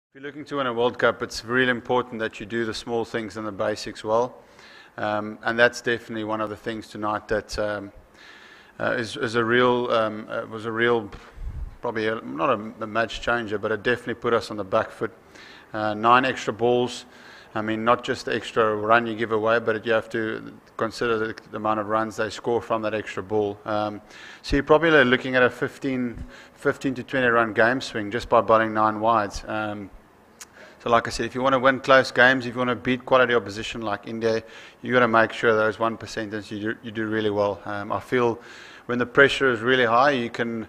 If you're looking to win a World Cup, it's really important that you do the small things and the basics well. And that's definitely one of the things tonight that was a real, probably not a match changer, but it definitely put us on the back foot. 9 extra balls. I mean, not just the extra run you give away, but you have to consider the amount of runs they score from that extra ball. So you're probably looking at a 15 to 20 run game swing just by bowling 9 wides. So like I said, if you want to win close games, if you want to beat quality opposition like India, you've got to make sure those 1%ers you do really well. I feel when the pressure is really high, you can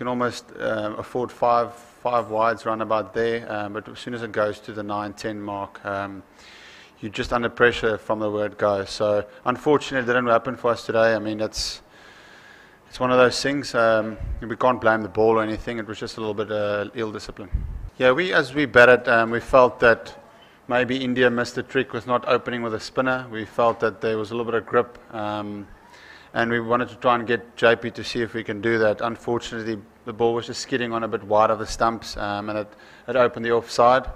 almost afford five wides run about there, but as soon as it goes to the 9-10 mark, you're just under pressure from the word go. So unfortunately, it didn't happen for us today. I mean, it's one of those things. We can't blame the ball or anything. It was just a little bit ill discipline. Yeah, as we batted, we felt that maybe India missed the trick with not opening with a spinner. We felt that there was a little bit of grip, and we wanted to try and get JP to see if we can do that. Unfortunately, the ball was just skidding on a bit wide of the stumps, and it opened the offside.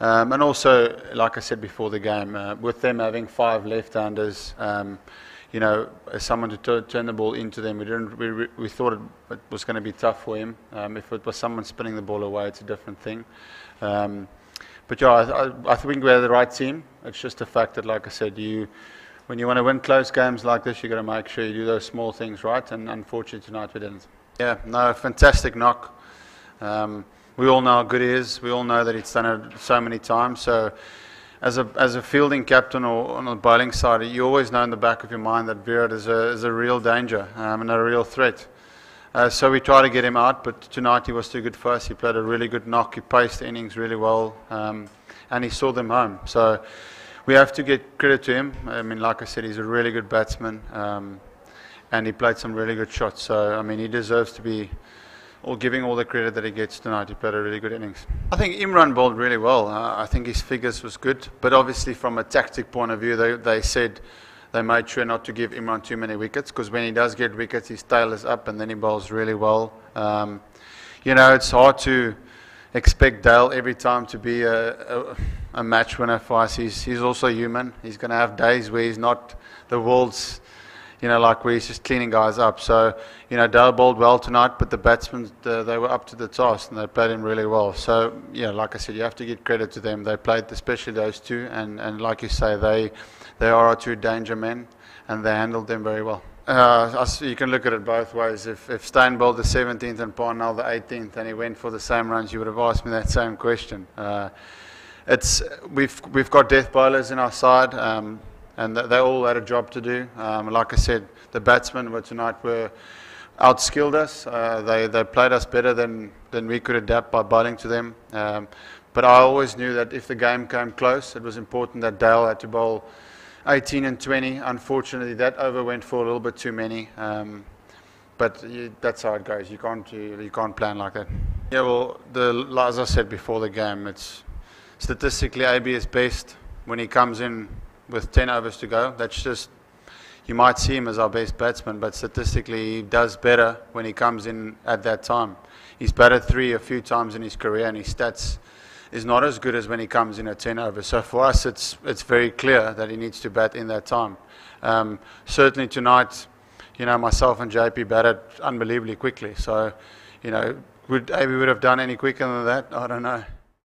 And also, like I said before the game, with them having 5 left-handers, as someone to turn the ball into them, we thought it was going to be tough for him. If it was someone spinning the ball away, it's a different thing. But yeah, I think we had the right team. It's just the fact that, like I said, when you want to win close games like this, you've got to make sure you do those small things right, and unfortunately tonight we didn't. Yeah, no, fantastic knock. We all know how good he is. We all know that he's done it so many times. So as a fielding captain or on the bowling side, you always know in the back of your mind that Virat is a real danger and a real threat. So we try to get him out, but tonight he was too good for us. He played a really good knock. He paced the innings really well, and he saw them home. So we have to get credit to him. I mean, like I said, he's a really good batsman, and he played some really good shots. So, I mean, he deserves to be giving all the credit that he gets tonight. He played a really good innings. I think Imran bowled really well. I think his figures was good, but obviously from a tactic point of view, they said they made sure not to give Imran too many wickets, because when he does get wickets, his tail is up and then he bowls really well. It's hard to expect Dale every time to be a match winner for us. He's also human. He's going to have days where he's not the world's, like where he's just cleaning guys up. So, Dale bowled well tonight, but the batsmen, they were up to the task and they played him really well. So, yeah, like I said, you have to give credit to them. They played, especially those two, and like you say, they are our 2 danger men, and they handled them very well. You can look at it both ways. If Steyn bowled the 17th and Parnell the 18th, and he went for the same runs, you would have asked me that same question. We've got death bowlers in our side, and they all had a job to do. Like I said, the batsmen tonight outskilled us. They played us better than we could adapt by bowling to them. But I always knew that if the game came close, it was important that Dale had to bowl 18 and 20. Unfortunately, that over went for a little bit too many. But that's how it goes. You can't plan like that. Yeah, well, as I said before the game, it's statistically AB is best when he comes in with 10 overs to go. That's just, you might see him as our best batsman, but statistically he does better when he comes in at that time. He's batted 3 a few times in his career, and his stats is not as good as when he comes in at 10 overs. So for us, it's very clear that he needs to bat in that time. Certainly tonight, myself and JP batted unbelievably quickly. So, would AB have done any quicker than that? I don't know.